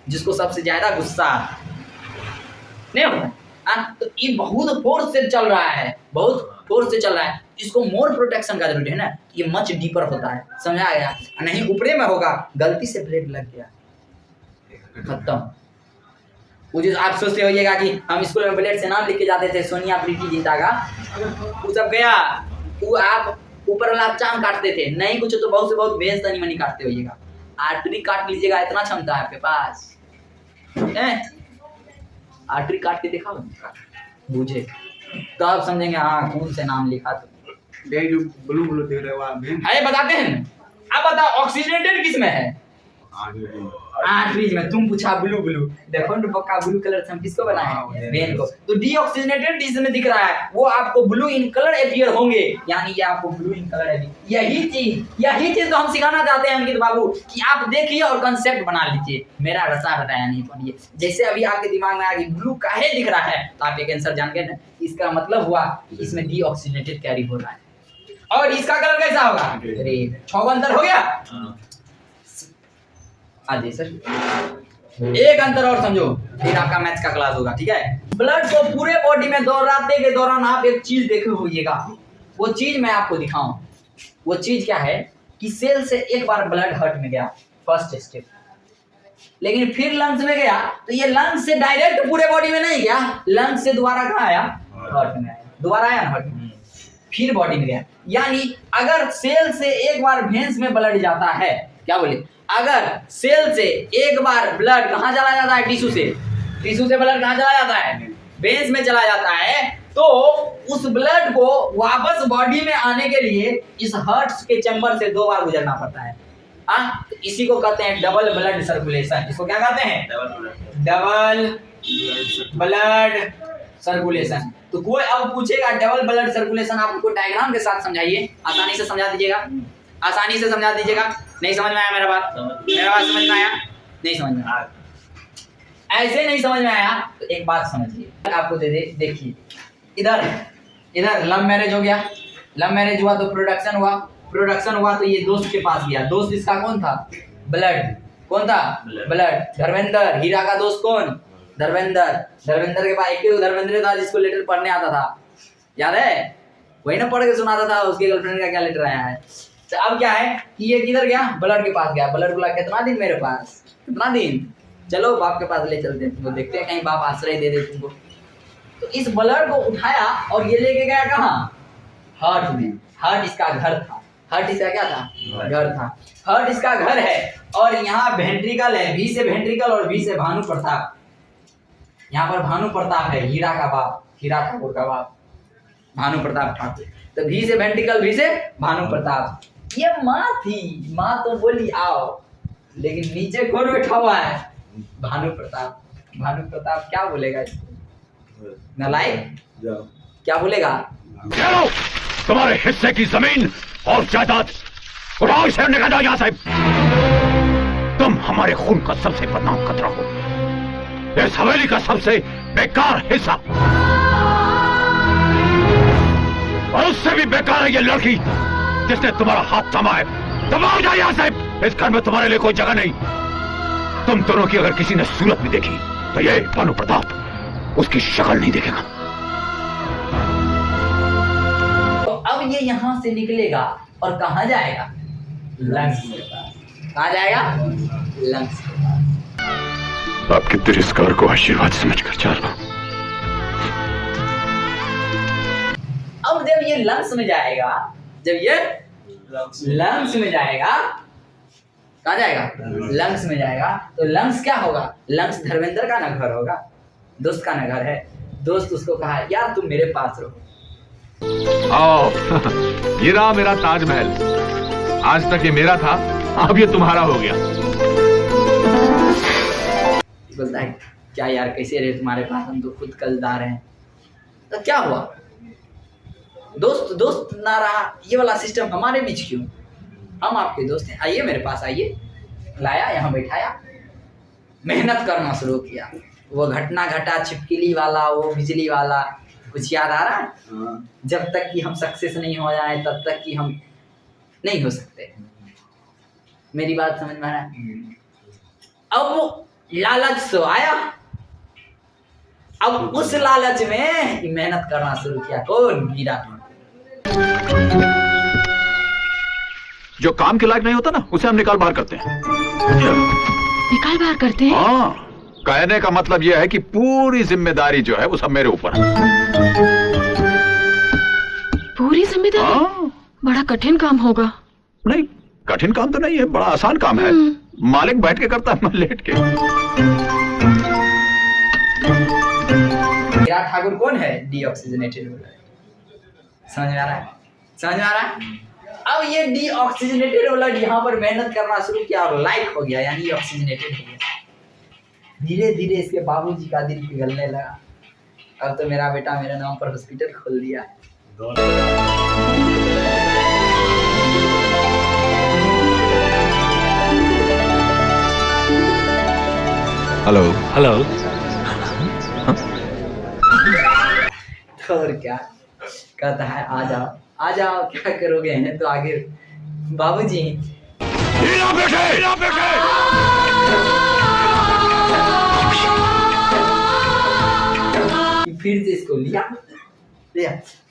जिसको सबसे ज्यादा गुस्सा नहीं होता है। तो ये बहुत फोर्स से चल रहा है, इसको मोर प्रोटेक्शन का जरूरत है ना, ये मच डीपर होता है। समझा गया? नहीं ऊपरे में होगा, गलती से ब्लेड लग गया खत्म। वो जो आप सोचते होइएगा कि हम स्कूल में ब्लेड से नाम लिख के जाते थे, सोनिया प्रीति जीता का, वो सब गया, वो आप ऊपर वाला चाम काटते थे, नहीं कुछ तो बहुत से बहुत बेस तनी मनी काटते होइएगा। आर्टरी काट लीजिएगा, इतना क्षमता है आपके पास। आर्टरी काट के दिखाओ, बूझे तो आप समझेंगे हाँ कौन से नाम लिखा। तो जो ब्लू दे रहे हो आप अरे बताते हैं। अब बताओ ऑक्सीजनेटेड किस में है? आर्टरीज में। तुम पूछा ब्लू, देखो ना पक्का ब्लू कलर से हम किसको बनाए? वेन को। तो डीऑक्सीजनेटेड जिसमें दिख रहा है वो आपको ब्लू इन कलर अपीयर होंगे, यानी ये आपको ब्लू इन कलर है। यही चीज तो हम सिखाना चाहते हैं अंकित बाबू, कि आप देखिए और कंसेप्ट बना लीजिए। मेरा रसा बताया नहीं पढ़िए। जैसे अभी आपके दिमाग में आ गई ब्लू काहे दिख रहा है, तो आप एक आंसर जान गए ना, इसका मतलब हुआ कि इसमें डीऑक्सीजनेटेड कैरी हो रहा है। और इसका कलर कैसा होगा? रेड। 6 का अंतर हो गया। आगे सर एक अंतर और समझो, फिर आपका मैथ्स का क्लास होगा, ठीक है। ब्लड को पूरे बॉडी में दौड़ाते के दौरान आप एक चीज देखे होइएगा, वो चीज मैं आपको दिखाऊं। वो चीज क्या है कि सेल से एक बार ब्लड हार्ट में गया, फर्स्ट स्टेप, लेकिन फिर लंग्स में गया, तो ये लंग्स से डायरेक्ट पूरे बॉडी में नहीं गया, लंग्स से दोबारा कहाँ आया? हार्ट में आया। दोबारा आया ना हार्ट में, फिर बॉडी में गया। यानी अगर सेल से एक बार वेंस में ब्लड जाता है, क्या बोले, अगर सेल से एक बार ब्लड कहाँ चला जाता है? टिश्यू से ब्लड कहाँ चला जाता है? वेंस में चला जाता है। तो उस ब्लड को वापस बॉडी में आने के लिए इस हार्ट के चैम्बर से 2 बार गुजरना पड़ता है। तो इसी को कहते हैं डबल ब्लड सर्कुलेशन। इसको क्या कहते हैं? Double blood circulation. तो कोई अब पूछेगा डबल ब्लड सर्कुलेशन, आप उनको डायग्राम के साथ समझाइए, आसानी से समझा दीजिएगा, आसानी से समझा दीजिएगा। नहीं समझ में आया मेरा बात? मेरा बात समझ में आया? नहीं समझ में आया? ऐसे नहीं समझ में आया तो एक बात समझिए, आपको दे दे, देखिए इधर लव मैरिज हो गया, लव मैरिज हुआ तो प्रोडक्शन हुआ तो ये दोस्त के पास गया। दोस्त इसका कौन था? ब्लड। कौन था? ब्लड। धर्मेंद्र। हीरा का दोस्त कौन? धर्मेंद्र के पास एक ही धर्मेंद्र था जिसको लेटर पढ़ने आता था, याद है? वही ना पढ़ के सुनाता था उसकी गर्लफ्रेंड का क्या लेटर आया है। तो अब क्या है कि ये किधर गया? ब्लड के पास गया। ब्लड बोला कितना दिन मेरे पास? कितना दिन? चलो बाप के पास ले चलते हैं तुमको, देखते हैं कहीं बाप आश्रय दे दे तुमको। तो इस ब्लड को उठाया और ये लेके गया कहाँ? हार्ट में। हार्ट इसका घर था। हार्ट इसका क्या था? घर था। हार्ट इसका घर है और यहाँ वेंट्रिकल है, वी से वेंट्रिकल और वी से भानु प्रताप। यहाँ पर भानु प्रताप है, हीरा का बाप, हीरा ठाकुर का बाप भानु प्रताप ठाकुर। तो वी से वेंट्रिकल, वी से भानु प्रताप। ये माँ थी, माँ तो बोली आओ, लेकिन नीचे कौन बैठा हुआ है? भानु प्रताप। भानु प्रताप क्या बोलेगा इसको? नालायक क्या बोलेगा? तुम्हारे हिस्से की जमीन और जायदाद उठाओ, इसे निकाल दो यहाँ से। तुम हमारे खून का सबसे बदनाम खतरा हो, इस हवेली का सबसे बेकार हिस्सा, और उससे भी बेकार है ये लड़की जिसने तुम्हारा हाथ थामा है। दबाओ जाओ यहाँ से, इस घर में तुम्हारे लिए कोई जगह नहीं। तुम दोनों की अगर किसी ने सूरत भी देखी तो ये भानु प्रताप उसकी शक्ल नहीं देखेगा। तो अब ये यहाँ से निकलेगा और कहाँ जाएगा? लंग्स के पास। कहाँ जाएगा? लंग्स के पास। आपके तिरस्कार को आशीर्वाद समझकर चल रहा हूं। अब जब ये लंग्स में जाएगा, जब ये लंग्स में जाएगा, कहाँ जाएगा? लंग्स में जाएगा। तो लंग्स क्या होगा? लंग्स धर्मेंद्र का ना घर होगा, दोस्त का ना घर है। दोस्त उसको कहा यार तुम मेरे पास रहो। आओ, ये रहा मेरा ताजमहल। आज तक ये मेरा था, अब ये तुम्हारा हो गया। बोलता है क्या यार कैसे रहे तुम्हारे पास, हम तो खुद कर्जदार हैं। तो क्या हुआ? दोस्त ना रहा, ये वाला सिस्टम हमारे बीच क्यों? हम आपके दोस्त हैं, आइए मेरे पास आइए। लाया, यहाँ बैठाया, मेहनत करना शुरू किया। वो घटना घटा छिपकली वाला, वो बिजली वाला, कुछ याद आ रहा है? जब तक कि हम सक्सेस नहीं हो जाए तब तक कि हम नहीं हो सकते। मेरी बात समझ में आ रहा है? अब वो लालच से आया, अब उस लालच में मेहनत करना शुरू किया। कौन? हीरा। जो काम के लायक नहीं होता ना, उसे हम निकाल बाहर करते हैं। निकाल बाहर करते हैं? हाँ, कहने का मतलब यह है कि पूरी जिम्मेदारी जो है वो सब मेरे ऊपर है। पूरी जिम्मेदारी? हाँ। बड़ा कठिन काम होगा। नहीं, कठिन काम तो नहीं है, बड़ा आसान काम है। मालिक बैठ के करता है, मैं लेट के। हीरा ठाकुर कौन है? Deoxygenated blood. समझ में आ रहा है? समझ में आ रहा है? अब ये डीऑक्सीजनेटेड ब्लड यहाँ पर मेहनत करना शुरू किया और लाइक हो गया, यानी ऑक्सीजनेटेड हो गया। धीरे धीरे इसके बाबूजी का दिल पिघलने लगा। अब तो मेरा बेटा मेरे नाम पर हॉस्पिटल खोल दिया है। Hello hello. तो और क्या कहता है, आ जाओ आ जाओ, क्या करोगे, है तो आगे बाबूजी। हिला बेटे, हिला बेटे। फिर से इसको लिया,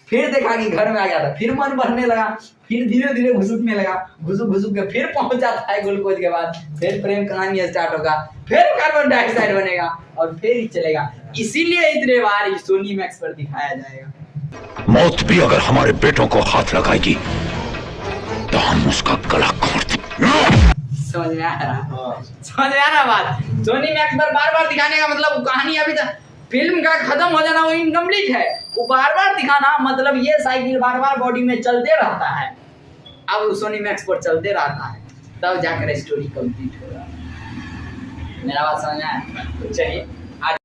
फिर देखा कि घर में आ गया था, फिर मन भरने लगा, फिर धीरे धीरे घुसुकने लगा, घुसुक के फिर पहुंच जाता है ग्लूकोज के बाद, फिर प्रेम कहानी स्टार्ट होगा, फिर कार्बन डाइऑक्साइड बनेगा और फिर ही चलेगा। इसीलिए इतने बार सोनी मैक्स पर दिखाया जाएगा। मौत भी अगर हमारे बेटों को हाथ लगाएगी तो हम उसका गला काट देंगे। समझ में आ रहा बात। सोनी मैक्स पर बार बार दिखाने का मतलब कहानी अभी तक फिल्म का खत्म हो जाना वो इनकम्प्लीट है, वो बार बार दिखाना मतलब ये साइकिल बार बार बॉडी में चलते रहता है, अब सोनी मैक्स पर चलते रहता है, तब जाकर स्टोरी कंप्लीट होगा। मेरा बात समझ में आया? तो चलिए